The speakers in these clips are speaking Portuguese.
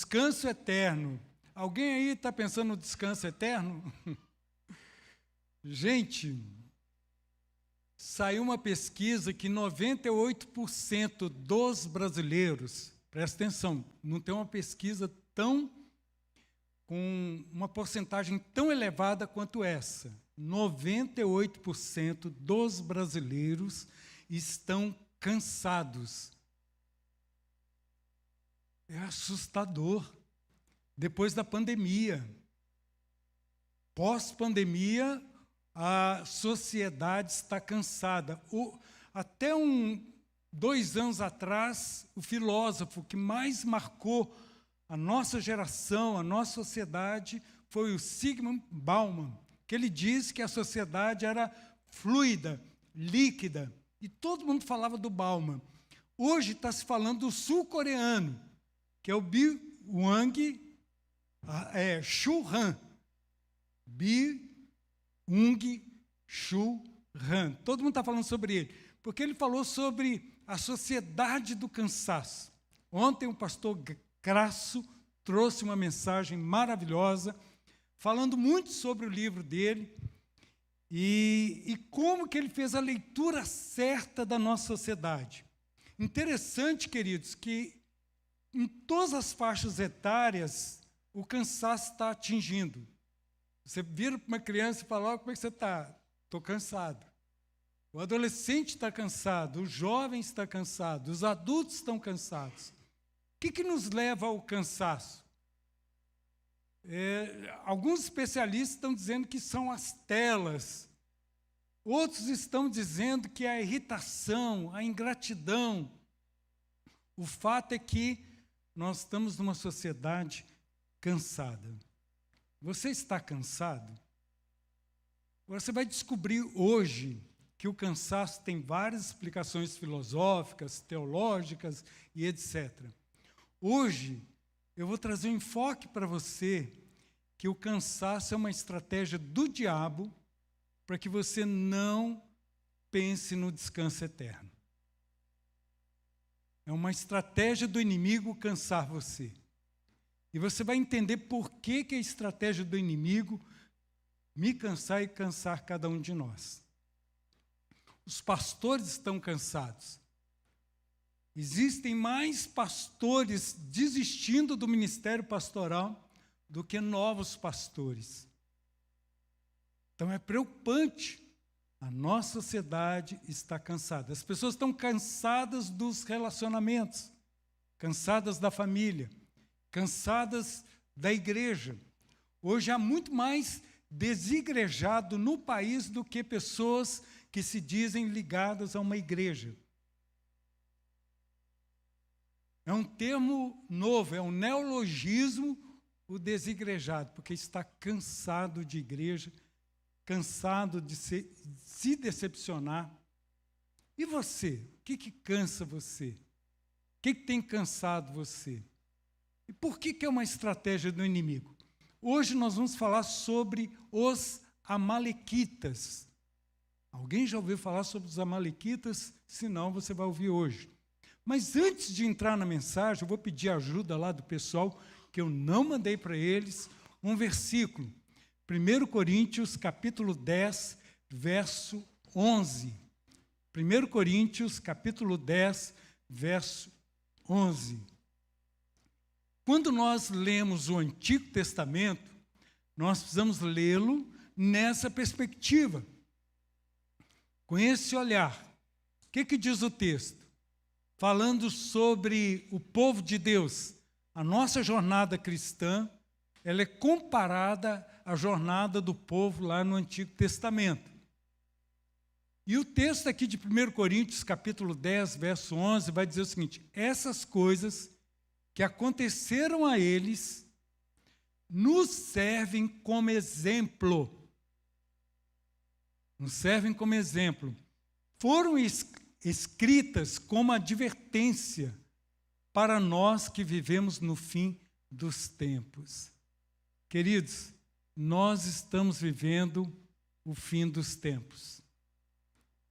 descanso eterno. Alguém aí está pensando no descanso eterno? Gente, saiu uma pesquisa que 98% dos brasileiros, presta atenção, não tem uma pesquisa com uma porcentagem tão elevada quanto essa. 98% dos brasileiros estão cansados. É assustador. Depois da pandemia, pós-pandemia, a sociedade está cansada. Até 2 anos atrás, o filósofo que mais marcou a nossa geração, a nossa sociedade, foi o Zygmunt Bauman, que ele disse que a sociedade era fluida, líquida, e todo mundo falava do Bauman. Hoje está se falando do sul-coreano, que é o Byung-Chul Han. Byung-Chul Han. Todo mundo está falando sobre ele, porque ele falou sobre a sociedade do cansaço. Ontem o pastor Crasso trouxe uma mensagem maravilhosa, falando muito sobre o livro dele e como que ele fez a leitura certa da nossa sociedade. Interessante, queridos, que em todas as faixas etárias o cansaço está atingindo. Você vira para uma criança e fala: como é que você está? Estou cansado. O adolescente está cansado, o jovem está cansado, os adultos estão cansados. O que nos leva ao cansaço? Alguns especialistas estão dizendo que são as telas. Outros estão dizendo que é a irritação, a ingratidão. O fato é que nós estamos numa sociedade cansada. Você está cansado? Agora, você vai descobrir hoje que o cansaço tem várias explicações filosóficas, teológicas e etc. Hoje, eu vou trazer um enfoque para você que o cansaço é uma estratégia do diabo para que você não pense no descanso eterno. É uma estratégia do inimigo cansar você. E você vai entender por que é a estratégia do inimigo me cansar e cansar cada um de nós. Os pastores estão cansados. Existem mais pastores desistindo do ministério pastoral do que novos pastores. Então é preocupante. A nossa sociedade está cansada. As pessoas estão cansadas dos relacionamentos, cansadas da família, cansadas da igreja. Hoje há muito mais desigrejado no país do que pessoas que se dizem ligadas a uma igreja. É um termo novo, é um neologismo, o desigrejado, porque está cansado de igreja, cansado de se decepcionar. E você? O que cansa você? O que tem cansado você? E por que é uma estratégia do inimigo? Hoje nós vamos falar sobre os amalequitas. Alguém já ouviu falar sobre os amalequitas? Se não, você vai ouvir hoje. Mas antes de entrar na mensagem, eu vou pedir ajuda lá do pessoal, que eu não mandei para eles, um versículo. 1 Coríntios, capítulo 10, verso 11. 1 Coríntios, capítulo 10, verso 11. Quando nós lemos o Antigo Testamento, nós precisamos lê-lo nessa perspectiva, com esse olhar. O que diz o texto? Falando sobre o povo de Deus, a nossa jornada cristã, ela é comparada à jornada do povo lá no Antigo Testamento. E o texto aqui de 1 Coríntios, capítulo 10, verso 11, vai dizer o seguinte: essas coisas que aconteceram a eles nos servem como exemplo. Nos servem como exemplo. Foram escritas como advertência para nós que vivemos no fim dos tempos. Queridos, nós estamos vivendo o fim dos tempos.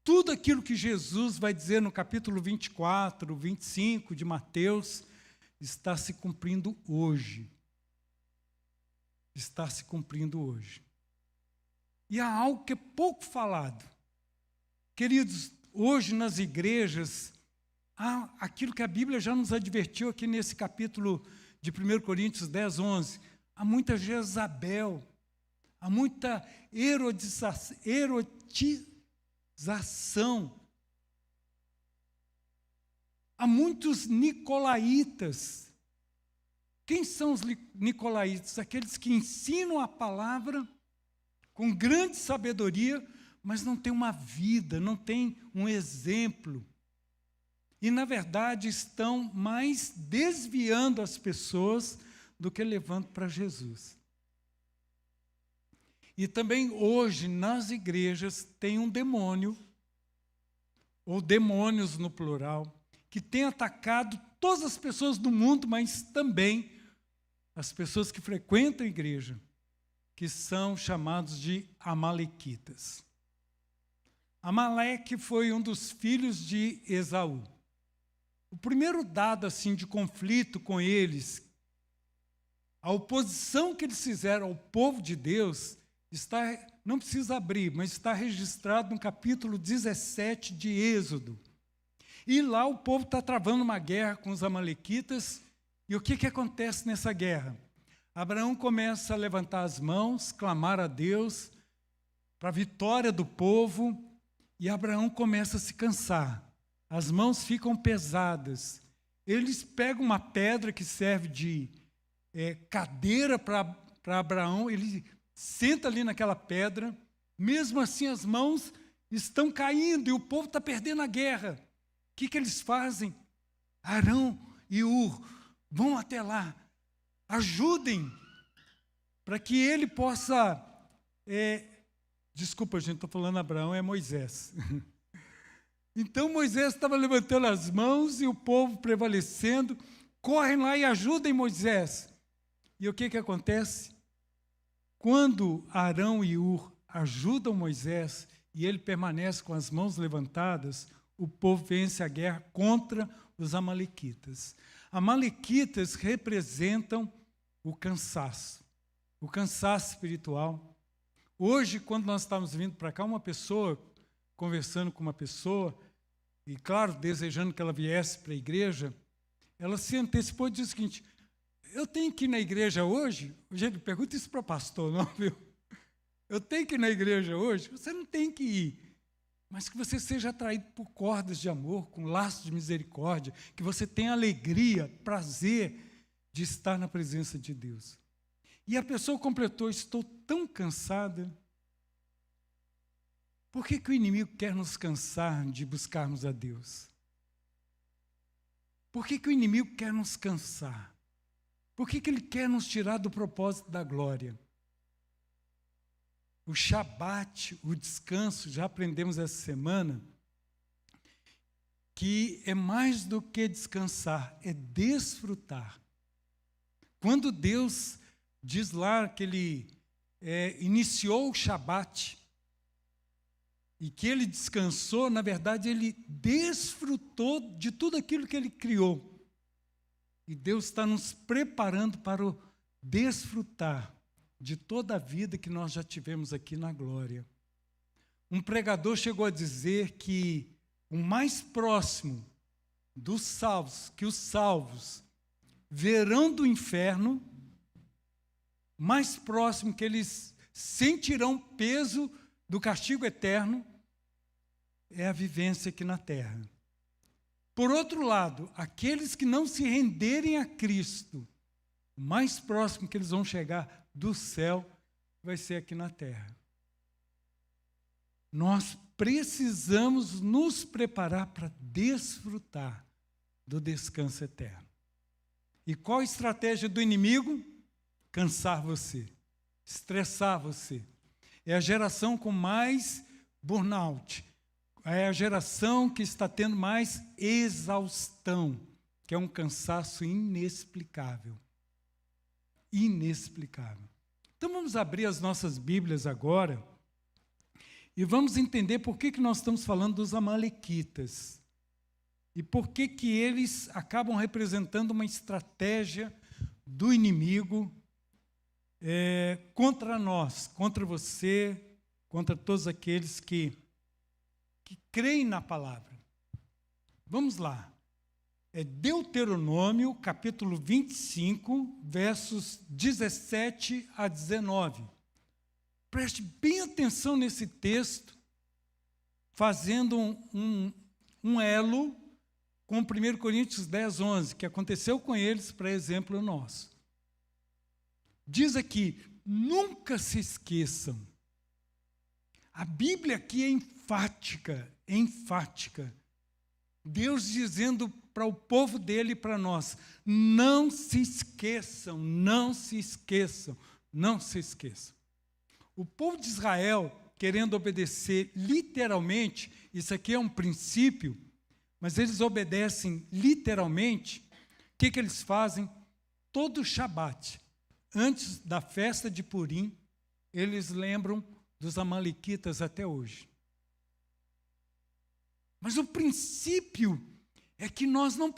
Tudo aquilo que Jesus vai dizer no capítulo 24, 25 de Mateus, está se cumprindo hoje. Está se cumprindo hoje. E há algo que é pouco falado. Queridos, hoje nas igrejas, há aquilo que a Bíblia já nos advertiu aqui nesse capítulo de 1 Coríntios 10, 11. Há muita Jezabel, há muita erotização. Há muitos nicolaítas. Quem são os nicolaítas? Aqueles que ensinam a palavra com grande sabedoria, mas não tem uma vida, não tem um exemplo. E, na verdade, estão mais desviando as pessoas do que levando para Jesus. E também hoje, nas igrejas, tem um demônio, ou demônios no plural, que tem atacado todas as pessoas do mundo, mas também as pessoas que frequentam a igreja, que são chamados de amalequitas. Amaleque foi um dos filhos de Esaú. O primeiro dado assim de conflito com eles, a oposição que eles fizeram ao povo de Deus, não precisa abrir, mas está registrado no capítulo 17 de Êxodo. E lá o povo está travando uma guerra com os amalequitas. E o que acontece nessa guerra? Abraão começa a levantar as mãos, clamar a Deus para a vitória do povo, e Abraão começa a se cansar. As mãos ficam pesadas. Eles pegam uma pedra que serve de cadeira para Abraão, ele senta ali naquela pedra, mesmo assim as mãos estão caindo e o povo está perdendo a guerra. O que eles fazem? Arão e Ur vão até lá, ajudem, para que ele possa... Desculpa, gente, estou falando Abraão, é Moisés. Então Moisés estava levantando as mãos e o povo prevalecendo, correm lá e ajudem Moisés. E o que acontece? Quando Arão e Ur ajudam Moisés e ele permanece com as mãos levantadas, o povo vence a guerra contra os amalequitas. Amalequitas representam o cansaço espiritual. Hoje, quando nós estávamos vindo para cá, uma pessoa, conversando com uma pessoa, e claro, desejando que ela viesse para a igreja, ela se antecipou e disse o seguinte: eu tenho que ir na igreja hoje? Gente, pergunta isso para o pastor, não, viu? Eu tenho que ir na igreja hoje? Você não tem que ir, mas que você seja atraído por cordas de amor, com laços de misericórdia, que você tenha alegria, prazer de estar na presença de Deus. E a pessoa completou: estou tão cansada. Por que o inimigo quer nos cansar de buscarmos a Deus? Por que o inimigo quer nos cansar? Por que ele quer nos tirar do propósito da glória? O Shabat, o descanso, já aprendemos essa semana, que é mais do que descansar, é desfrutar. Quando Deus diz lá que Ele iniciou o Shabat e que Ele descansou, na verdade, Ele desfrutou de tudo aquilo que Ele criou. E Deus está nos preparando para o desfrutar de toda a vida que nós já tivemos aqui na glória. Um pregador chegou a dizer que o mais próximo dos salvos, que os salvos verão do inferno, mais próximo que eles sentirão peso do castigo eterno, é a vivência aqui na terra. Por outro lado, aqueles que não se renderem a Cristo, o mais próximo que eles vão chegar do céu vai ser aqui na terra. Nós precisamos nos preparar para desfrutar do descanso eterno. E qual a estratégia do inimigo? Cansar você, estressar você. É a geração com mais burnout. É a geração que está tendo mais exaustão, que é um cansaço inexplicável. Inexplicável. Então vamos abrir as nossas Bíblias agora e vamos entender por que nós estamos falando dos amalequitas. e por que que eles acabam representando uma estratégia do inimigo contra nós, contra você, contra todos aqueles que creem na palavra. Vamos lá. É Deuteronômio, capítulo 25, versos 17 a 19. Preste bem atenção nesse texto, fazendo um elo com 1 Coríntios 10, 11, que aconteceu com eles, para exemplo nosso. Diz aqui, nunca se esqueçam. A Bíblia aqui é enfática, enfática. Deus dizendo para o povo dele e para nós, não se esqueçam, não se esqueçam, não se esqueçam. O povo de Israel, querendo obedecer literalmente, isso aqui é um princípio, mas eles obedecem literalmente. O que eles fazem? Todo Shabat, antes da festa de Purim, eles lembram dos amalequitas até hoje. Mas o princípio é que nós não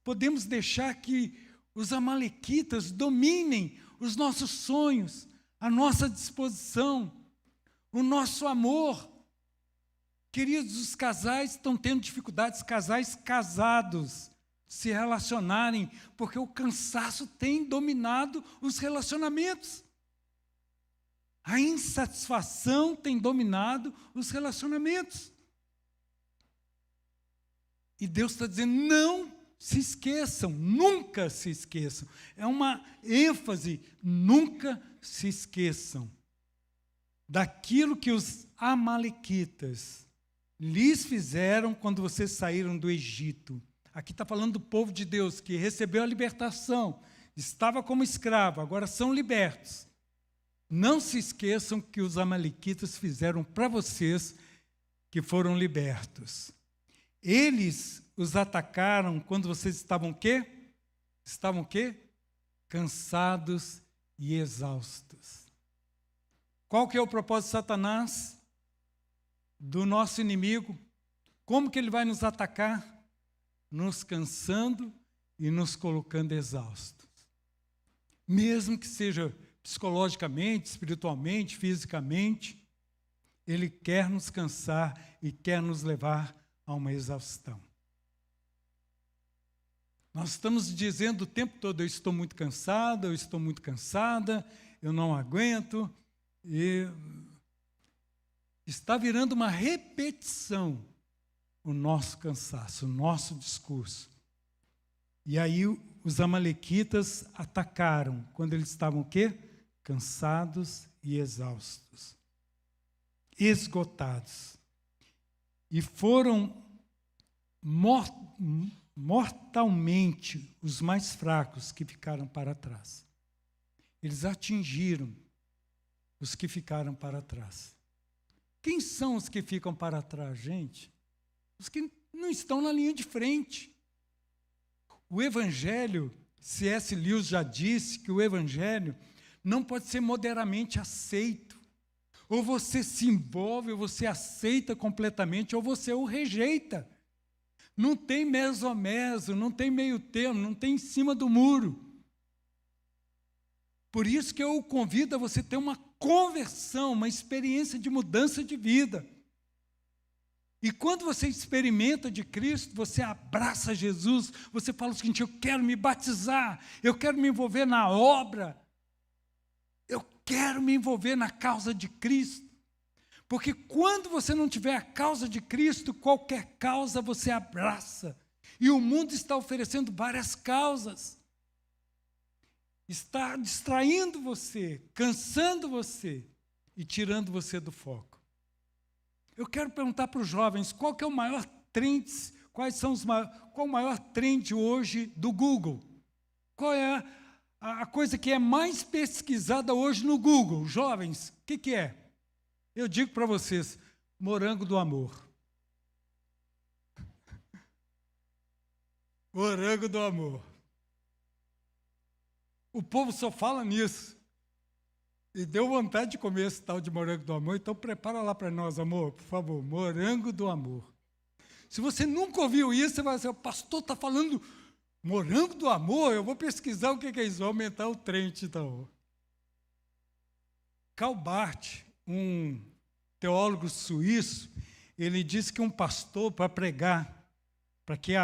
podemos deixar que os amalequitas dominem os nossos sonhos, a nossa disposição, o nosso amor. Queridos, os casais estão tendo dificuldades, casais casados, se relacionarem, porque o cansaço tem dominado os relacionamentos. A insatisfação tem dominado os relacionamentos. E Deus está dizendo, não se esqueçam, nunca se esqueçam. É uma ênfase, nunca se esqueçam daquilo que os amalequitas lhes fizeram quando vocês saíram do Egito. Aqui está falando do povo de Deus que recebeu a libertação, estava como escravo, agora são libertos. Não se esqueçam que os amalequitas fizeram para vocês que foram libertos. Eles os atacaram quando vocês estavam o quê? Estavam o quê? Cansados e exaustos. Qual que é o propósito de Satanás? Do nosso inimigo? Como que ele vai nos atacar? Nos cansando e nos colocando exaustos. Mesmo que seja psicologicamente, espiritualmente, fisicamente, ele quer nos cansar e quer nos levar a uma exaustão. Nós estamos dizendo o tempo todo, eu estou muito cansado, eu estou muito cansada, eu não aguento, e está virando uma repetição o nosso cansaço, o nosso discurso. E aí os amalequitas atacaram, quando eles estavam o quê? Cansados e exaustos, esgotados. E foram mortalmente os mais fracos que ficaram para trás. Eles atingiram os que ficaram para trás. Quem são os que ficam para trás, gente? Os que não estão na linha de frente. O Evangelho, C.S. Lewis já disse que o Evangelho não pode ser moderadamente aceito. Ou você se envolve, ou você aceita completamente, ou você o rejeita. Não tem meso, não tem meio termo, não tem em cima do muro. Por isso que eu o convido a você ter uma conversão, uma experiência de mudança de vida. E quando você experimenta de Cristo, você abraça Jesus, você fala o seguinte, eu quero me batizar, eu quero me envolver na obra, eu quero me envolver na causa de Cristo. Porque quando você não tiver a causa de Cristo, qualquer causa você abraça. E o mundo está oferecendo várias causas. Está distraindo você, cansando você e tirando você do foco. Eu quero perguntar para os jovens, qual que é o maior trend, qual o maior trend hoje do Google? Qual é a coisa que é mais pesquisada hoje no Google? Jovens, o que é? Eu digo para vocês, morango do amor. Morango do amor. O povo só fala nisso. E deu vontade de comer esse tal de morango do amor, então prepara lá para nós, amor, por favor, morango do amor. Se você nunca ouviu isso, você vai dizer, o pastor está falando morango do amor, eu vou pesquisar o que é isso, vou aumentar o trem, então. Karl Barth, um teólogo suíço, ele disse que um pastor, para pregar, para que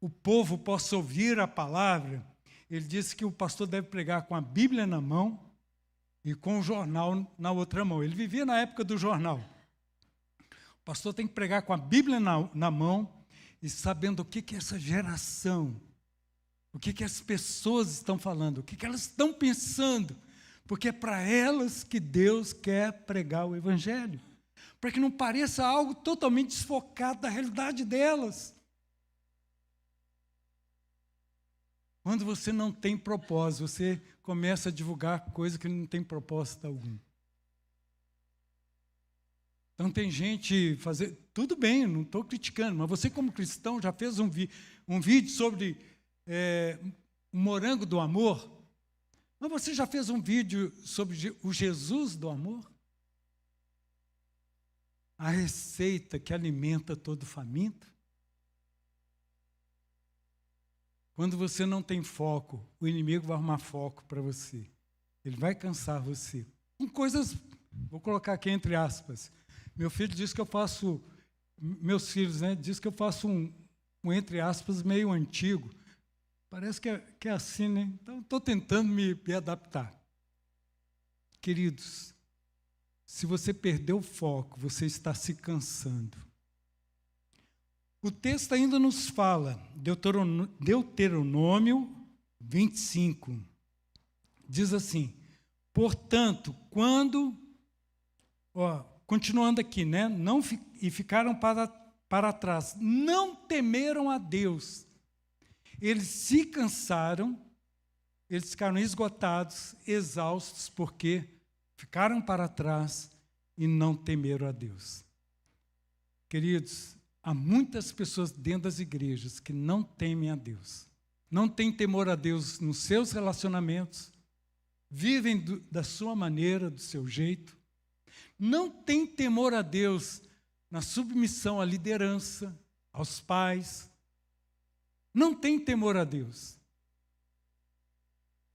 o povo possa ouvir a palavra, ele disse que o pastor deve pregar com a Bíblia na mão e com o jornal na outra mão. Ele vivia na época do jornal. O pastor tem que pregar com a Bíblia na mão e sabendo o que é essa geração, o que as pessoas estão falando, o que elas estão pensando, porque é para elas que Deus quer pregar o Evangelho, para que não pareça algo totalmente desfocado da realidade delas. Quando você não tem propósito, você começa a divulgar coisa que não tem propósito algum. Então tem gente fazer, tudo bem, não estou criticando, mas você como cristão já fez um vídeo sobre o morango do amor? Mas você já fez um vídeo sobre o Jesus do amor? A receita que alimenta todo faminto? Quando você não tem foco, o inimigo vai arrumar foco para você. Ele vai cansar você. Com coisas, vou colocar aqui entre aspas. Meu filho diz que eu faço, meus filhos, né, diz que eu faço um entre aspas, meio antigo. Parece que é assim, né? Então, estou tentando me adaptar. Queridos, se você perdeu o foco, você está se cansando. O texto ainda nos fala, Deuteronômio 25, diz assim, portanto, continuando aqui, né? Ficaram para trás, não temeram a Deus. Eles se cansaram, eles ficaram esgotados, exaustos, porque ficaram para trás e não temeram a Deus. Queridos, há muitas pessoas dentro das igrejas que não temem a Deus, não têm temor a Deus nos seus relacionamentos, vivem da sua maneira, do seu jeito, não têm temor a Deus na submissão à liderança, aos pais, não têm temor a Deus.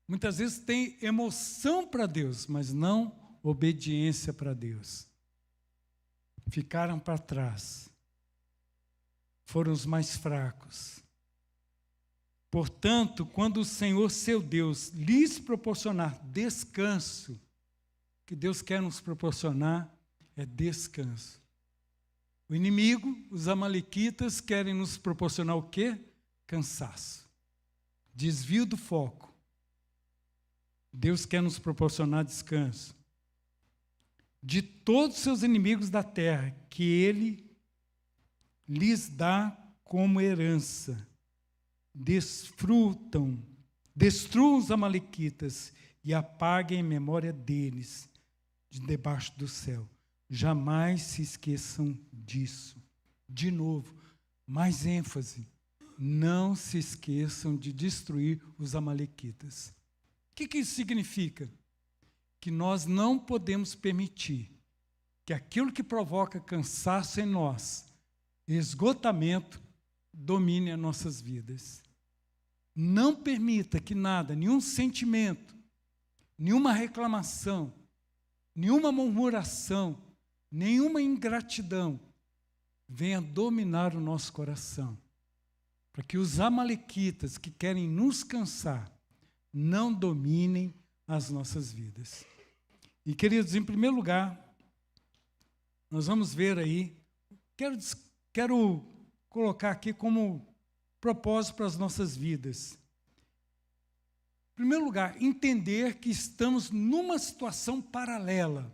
Muitas vezes tem emoção para Deus, mas não obediência para Deus. Ficaram para trás. Foram os mais fracos. Portanto, quando o Senhor, seu Deus, lhes proporcionar descanso, que Deus quer nos proporcionar é descanso. O inimigo, os amalequitas, querem nos proporcionar o quê? Cansaço. Desvio do foco. Deus quer nos proporcionar descanso. De todos os seus inimigos da terra, que Ele lhes dá como herança. Destruam os amalequitas e apaguem a memória deles de debaixo do céu. Jamais se esqueçam disso. De novo, mais ênfase. Não se esqueçam de destruir os amalequitas. O que isso significa? Que nós não podemos permitir que aquilo que provoca cansaço em nós, esgotamento, domine as nossas vidas. Não permita que nada, nenhum sentimento, nenhuma reclamação, nenhuma murmuração, nenhuma ingratidão venha dominar o nosso coração. Para que os amalequitas que querem nos cansar não dominem as nossas vidas. E, queridos, em primeiro lugar, nós vamos ver aí, quero colocar aqui como propósito para as nossas vidas. Em primeiro lugar, entender que estamos numa situação paralela.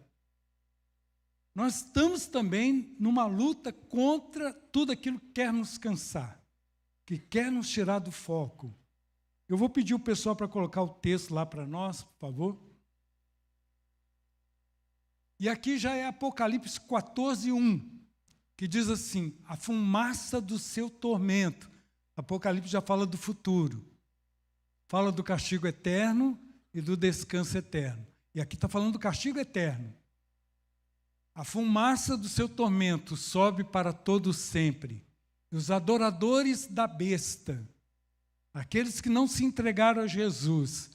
Nós estamos também numa luta contra tudo aquilo que quer nos cansar, que quer nos tirar do foco. Eu vou pedir o pessoal para colocar o texto lá para nós, por favor. E aqui já é Apocalipse 14:1, que diz assim, a fumaça do seu tormento. Apocalipse já fala do futuro. Fala do castigo eterno e do descanso eterno. E aqui está falando do castigo eterno. A fumaça do seu tormento sobe para todo sempre. E os adoradores da besta, aqueles que não se entregaram a Jesus,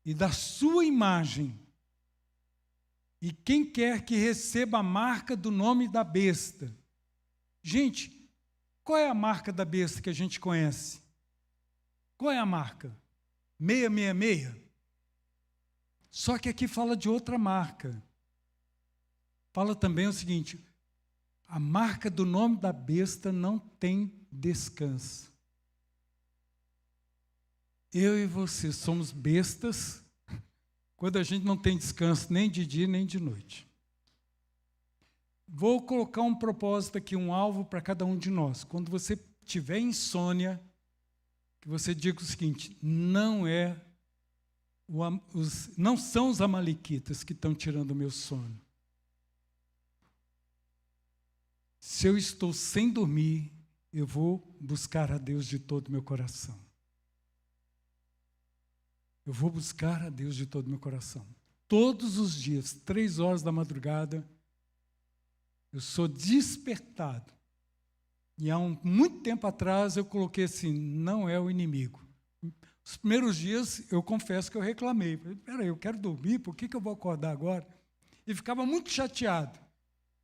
e da sua imagem, e quem quer que receba a marca do nome da besta. Gente, qual é a marca da besta que a gente conhece? Qual é a marca? 666. Só que aqui fala de outra marca. Fala também o seguinte: a marca do nome da besta não tem descanso. Eu e você somos bestas quando a gente não tem descanso nem de dia nem de noite. Vou colocar um propósito aqui, um alvo para cada um de nós. Quando você tiver insônia, que você diga o seguinte: não são os amalequitas que estão tirando o meu sono. Se eu estou sem dormir, eu vou buscar a Deus de todo o meu coração. Eu vou buscar a Deus de todo o meu coração. Todos os dias, 3 horas da madrugada, eu sou despertado. E há muito tempo atrás eu coloquei assim: não é o inimigo. Os primeiros dias eu confesso que eu reclamei. Peraí, eu quero dormir, por que eu vou acordar agora? E ficava muito chateado.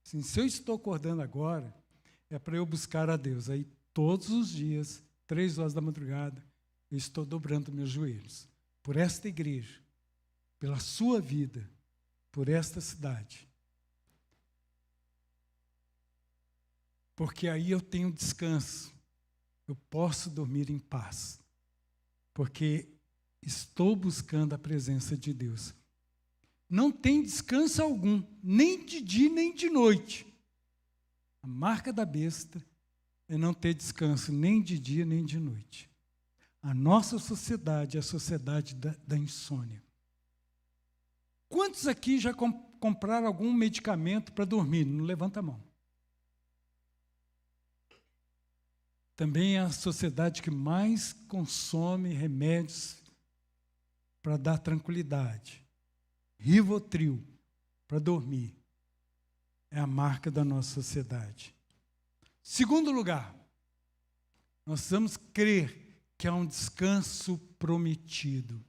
Assim, se eu estou acordando agora, é para eu buscar a Deus. Aí todos os dias, 3 horas da madrugada, eu estou dobrando meus joelhos. Por esta igreja, pela sua vida, por esta cidade. Porque aí eu tenho descanso, eu posso dormir em paz, porque estou buscando a presença de Deus. Não tem descanso algum, nem de dia nem de noite. A marca da besta é não ter descanso nem de dia nem de noite. A nossa sociedade é a sociedade da insônia. Quantos aqui já compraram algum medicamento para dormir? Não levanta a mão. Também é a sociedade que mais consome remédios para dar tranquilidade. Rivotril para dormir. É a marca da nossa sociedade. Segundo lugar, nós vamos crer que há um descanso prometido.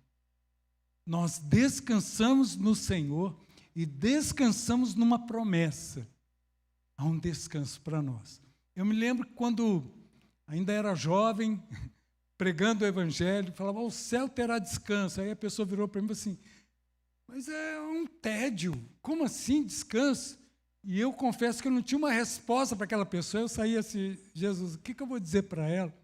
Nós descansamos no Senhor e descansamos numa promessa. Há um descanso para nós. Eu me lembro quando ainda era jovem, pregando o Evangelho, falava: o céu terá descanso. Aí a pessoa virou para mim assim: mas é um tédio, como assim descanso? E eu confesso que eu não tinha uma resposta para aquela pessoa. Eu saía assim: Jesus, o que eu vou dizer para ela?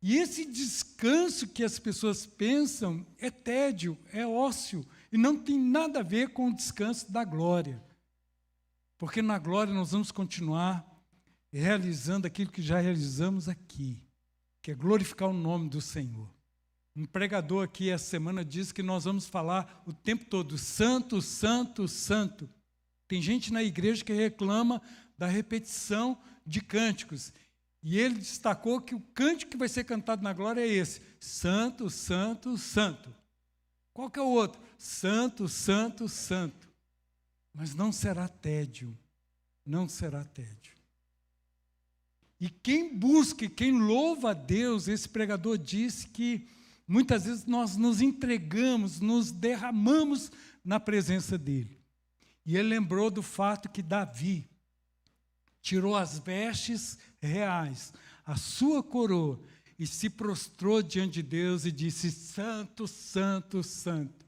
E esse descanso que as pessoas pensam é tédio, é ócio, e não tem nada a ver com o descanso da glória. Porque na glória nós vamos continuar realizando aquilo que já realizamos aqui, que é glorificar o nome do Senhor. Um pregador aqui essa semana disse que nós vamos falar o tempo todo: santo, santo, santo. Tem gente na igreja que reclama da repetição de cânticos. E ele destacou que o cântico que vai ser cantado na glória é esse: santo, santo, santo. Qual que é o outro? Santo, santo, santo. Mas não será tédio, não será tédio. E quem busca, quem louva a Deus, esse pregador disse que muitas vezes nós nos entregamos, nos derramamos na presença dele. E ele lembrou do fato que Davi tirou as vestes reais, a sua coroa, e se prostrou diante de Deus e disse: santo, santo, santo.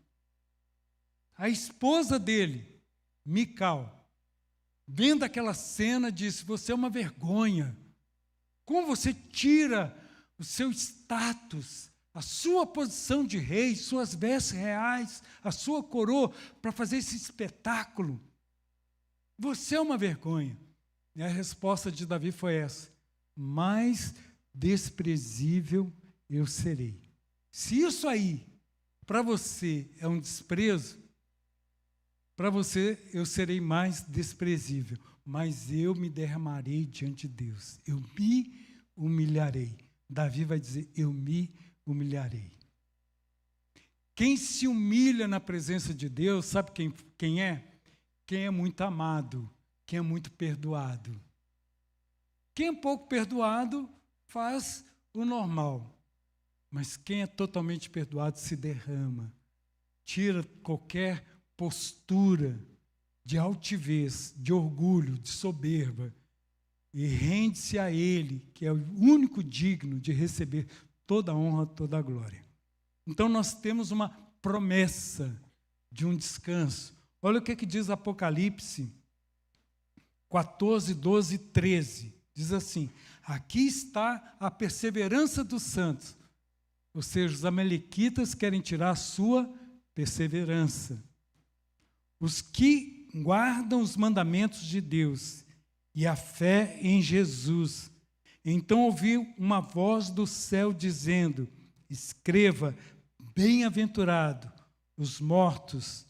A esposa dele, Mical, vendo aquela cena, disse: você é uma vergonha. Como você tira o seu status, a sua posição de rei, suas vestes reais, a sua coroa, para fazer esse espetáculo? Você é uma vergonha. E a resposta de Davi foi essa: mais desprezível eu serei. Se isso aí, para você, é um desprezo, para você eu serei mais desprezível, mas eu me derramarei diante de Deus, eu me humilharei. Davi vai dizer: eu me humilharei. Quem se humilha na presença de Deus, sabe quem é? quem é muito amado, quem é muito perdoado. Quem é pouco perdoado faz o normal, mas quem é totalmente perdoado se derrama, tira qualquer postura de altivez, de orgulho, de soberba, e rende-se a Ele, que é o único digno de receber toda a honra, toda a glória. Então nós temos uma promessa de um descanso. Olha o que diz Apocalipse 14, 12 e 13. Diz assim: aqui está a perseverança dos santos. Ou seja, os amalequitas querem tirar a sua perseverança. Os que guardam os mandamentos de Deus e a fé em Jesus. Então ouvi uma voz do céu dizendo: escreva, bem-aventurado os mortos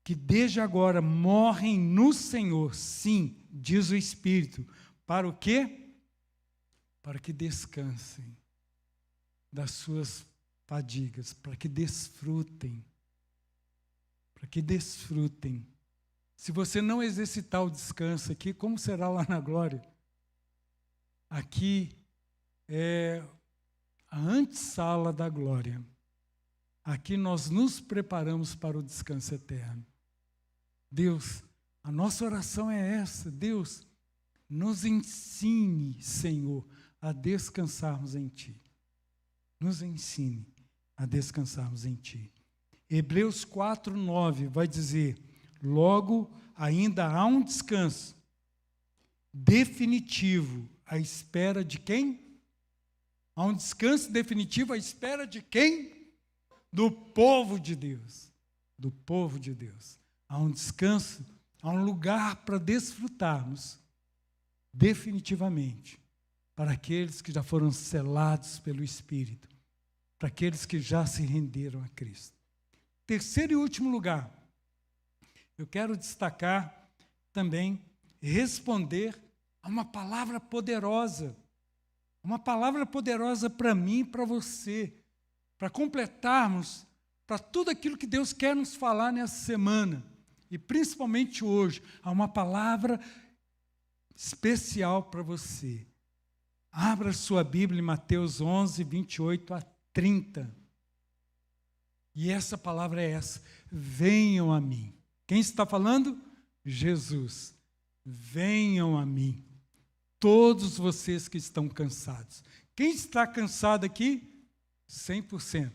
que desde agora morrem no Senhor. Sim, diz o Espírito. Para o quê? Para que descansem das suas fadigas, para que desfrutem. Para que desfrutem. Se você não exercitar o descanso aqui, como será lá na glória? Aqui é a antessala da glória. Aqui nós nos preparamos para o descanso eterno. Deus, a nossa oração é essa: Deus, nos ensine, Senhor, a descansarmos em Ti. Nos ensine a descansarmos em Ti. Hebreus 4:9 vai dizer: logo ainda há um descanso definitivo à espera de quem? Há um descanso definitivo à espera de quem? Do povo de Deus. Do povo de Deus. Há um descanso, há um lugar para desfrutarmos definitivamente para aqueles que já foram selados pelo Espírito, para aqueles que já se renderam a Cristo. Terceiro e último lugar, eu quero destacar também, responder a uma palavra poderosa para mim e para você, para completarmos para tudo aquilo que Deus quer nos falar nessa semana, e principalmente hoje, há uma palavra especial para você. Abra sua Bíblia em Mateus 11, 28 a 30. E essa palavra é essa: venham a mim. Quem está falando? Jesus. Venham a mim, todos vocês que estão cansados. Quem está cansado aqui? 100%.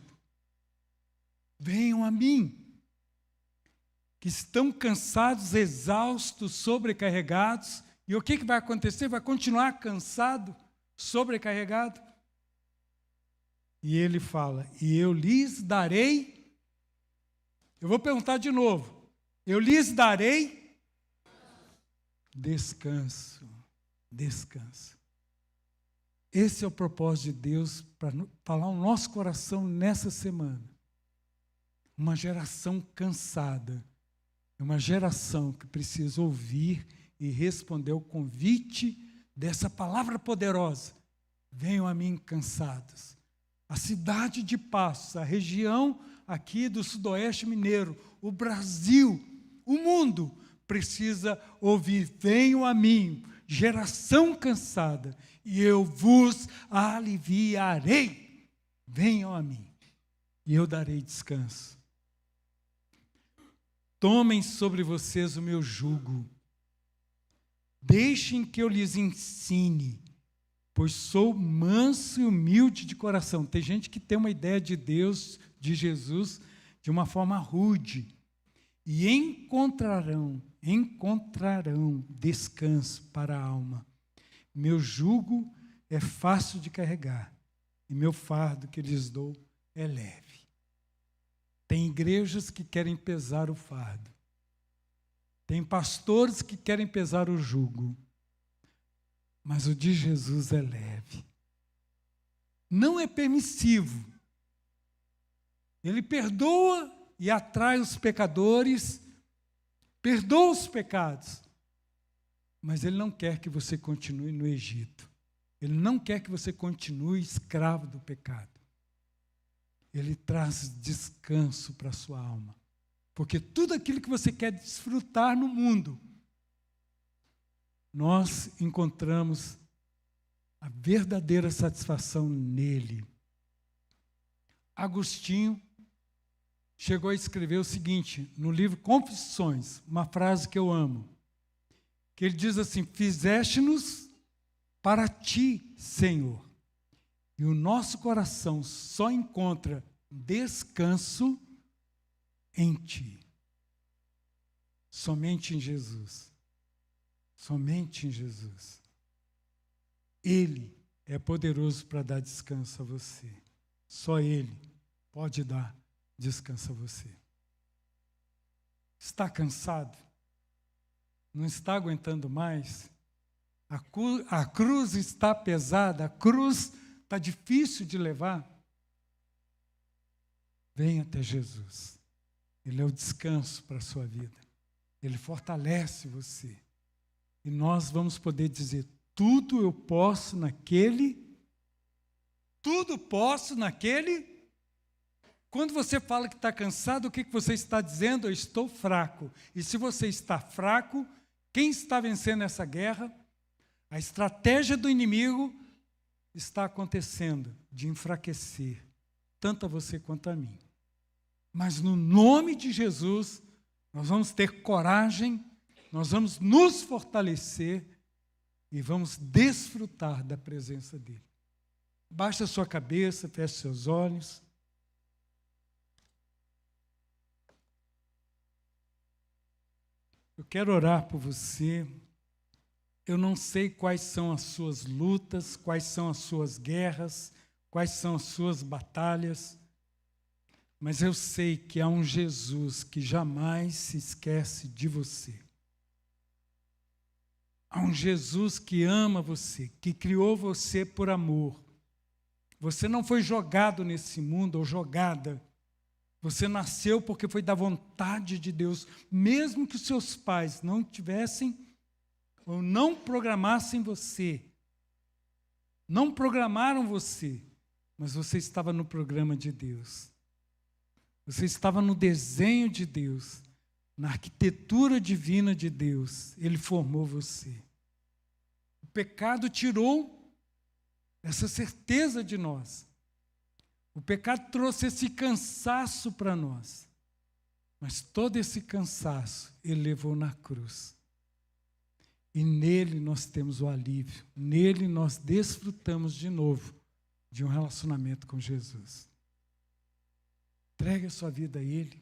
Venham a mim, que estão cansados, exaustos, sobrecarregados. E o que vai acontecer? Vai continuar cansado, sobrecarregado? E ele fala: e eu lhes darei. Eu vou perguntar de novo: eu lhes darei descanso. Descanso. Esse é o propósito de Deus para falar o nosso coração nessa semana. Uma geração cansada, uma geração que precisa ouvir e responder ao convite dessa palavra poderosa: venham a mim cansados. A cidade de Passos, a região aqui do Sudoeste Mineiro, o Brasil, o mundo precisa ouvir: venham a mim, geração cansada, e eu vos aliviarei. Venham a mim, e eu darei descanso. Tomem sobre vocês o meu jugo. Deixem que eu lhes ensine, pois sou manso e humilde de coração. Tem gente que tem uma ideia de Deus, de Jesus, de uma forma rude. E encontrarão descanso para a alma. Meu jugo é fácil de carregar, e meu fardo que lhes dou é leve. Tem igrejas que querem pesar o fardo. Tem pastores que querem pesar o jugo. Mas o de Jesus é leve. Não é permissivo. Ele perdoa e atrai os pecadores, perdoa os pecados. Mas Ele não quer que você continue no Egito. Ele não quer que você continue escravo do pecado. Ele traz descanso para a sua alma. Porque tudo aquilo que você quer desfrutar no mundo, nós encontramos a verdadeira satisfação nele. Agostinho chegou a escrever o seguinte, no livro Confissões, uma frase que eu amo, que ele diz assim: fizeste-nos para ti, Senhor, e o nosso coração só encontra descanso em ti. Somente em Jesus. Somente em Jesus. Ele é poderoso para dar descanso a você. Só Ele pode dar descanso a você. Está cansado? Não está aguentando mais? A cruz está pesada, a cruz está difícil de levar? Venha até Jesus. Ele é o descanso para a sua vida. Ele fortalece você. E nós vamos poder dizer: tudo eu posso naquele. Tudo posso naquele. Quando você fala que está cansado, o que você está dizendo? Eu estou fraco. E se você está fraco, quem está vencendo essa guerra? A estratégia do inimigo está acontecendo de enfraquecer, tanto a você quanto a mim. Mas no nome de Jesus, nós vamos ter coragem, nós vamos nos fortalecer e vamos desfrutar da presença dele. Baixe a sua cabeça, feche seus olhos. Eu quero orar por você. Eu não sei quais são as suas lutas, quais são as suas guerras, quais são as suas batalhas, mas eu sei que há um Jesus que jamais se esquece de você. Há um Jesus que ama você, que criou você por amor. Você não foi jogado nesse mundo ou jogada. Você nasceu porque foi da vontade de Deus, mesmo que os seus pais não tivessem ou não programassem você. Não programaram você, mas você estava no programa de Deus. Você estava no desenho de Deus, na arquitetura divina de Deus. Ele formou você. O pecado tirou essa certeza de nós. O pecado trouxe esse cansaço para nós. Mas todo esse cansaço ele levou na cruz. E nele nós temos o alívio. Nele nós desfrutamos de novo de um relacionamento com Jesus. Entregue a sua vida a Ele.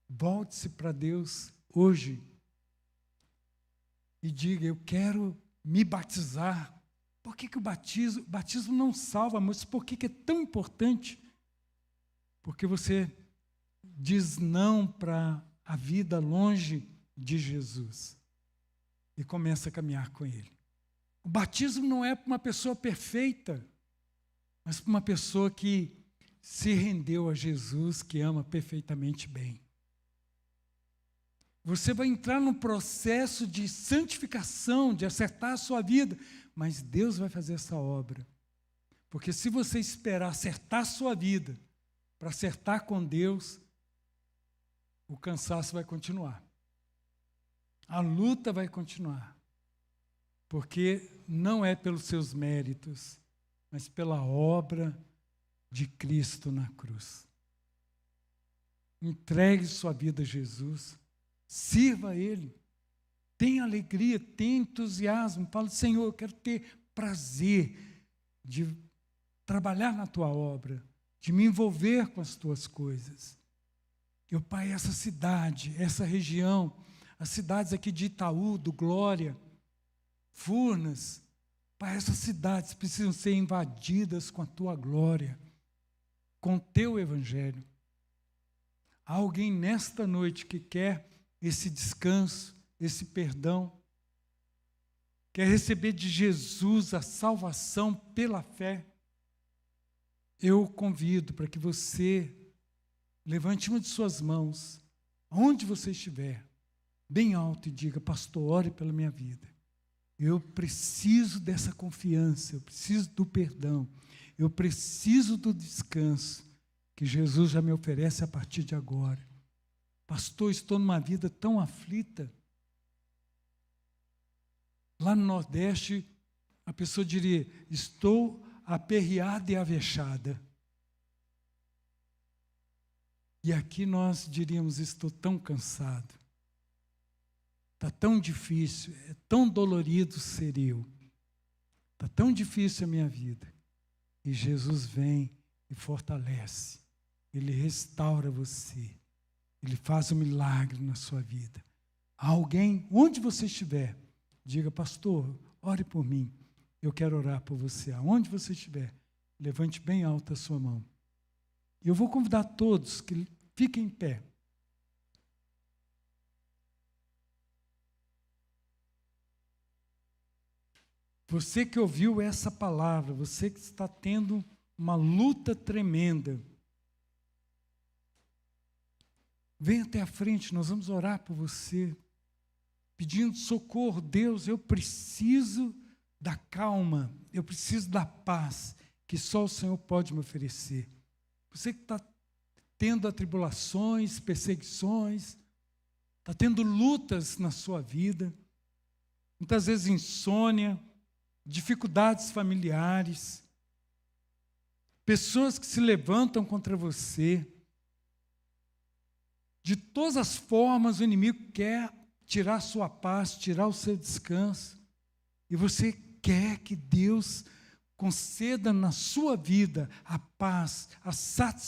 Volte-se para Deus hoje. E diga: eu quero me batizar. Por que o batismo não salva, mas por que é tão importante? Porque você diz não para a vida longe de Jesus e começa a caminhar com Ele. O batismo não é para uma pessoa perfeita, mas para uma pessoa que se rendeu a Jesus, que ama perfeitamente bem. Você vai entrar num processo de santificação, de acertar a sua vida, mas Deus vai fazer essa obra. Porque se você esperar acertar a sua vida para acertar com Deus, o cansaço vai continuar. A luta vai continuar. Porque não é pelos seus méritos, mas pela obra de Cristo na cruz. Entregue sua vida a Jesus. Sirva a Ele. Tenha alegria, tenha entusiasmo. Fala: Senhor, eu quero ter prazer de trabalhar na Tua obra, de me envolver com as Tuas coisas. Eu, Pai, essa cidade, essa região, as cidades aqui de Itaú, do Glória, Furnas, Pai, essas cidades precisam ser invadidas com a Tua glória, com o Teu Evangelho. Há alguém nesta noite que quer esse descanso, esse perdão, quer receber de Jesus a salvação pela fé. Eu o convido para que você levante uma de suas mãos, onde você estiver, bem alto, e diga: pastor, ore pela minha vida. Eu preciso dessa confiança, eu preciso do perdão, eu preciso do descanso que Jesus já me oferece a partir de agora. Pastor, estou numa vida tão aflita. Lá no Nordeste, a pessoa diria, estou aperreada e avexada. E aqui nós diríamos, estou tão cansado. Está tão difícil, é tão dolorido ser eu. Está tão difícil a minha vida. E Jesus vem e fortalece. Ele restaura você. Ele faz um milagre na sua vida. Alguém, onde você estiver, diga, pastor, ore por mim. Eu quero orar por você. Aonde você estiver, levante bem alta a sua mão. E eu vou convidar todos que fiquem em pé. Você que ouviu essa palavra, você que está tendo uma luta tremenda, venha até a frente, nós vamos orar por você, pedindo socorro. Deus, eu preciso da calma, eu preciso da paz que só o Senhor pode me oferecer. Você que está tendo atribulações, perseguições, está tendo lutas na sua vida, muitas vezes insônia, dificuldades familiares, pessoas que se levantam contra você. De todas as formas, o inimigo quer tirar a sua paz, tirar o seu descanso. E você quer que Deus conceda na sua vida a paz, a satisfação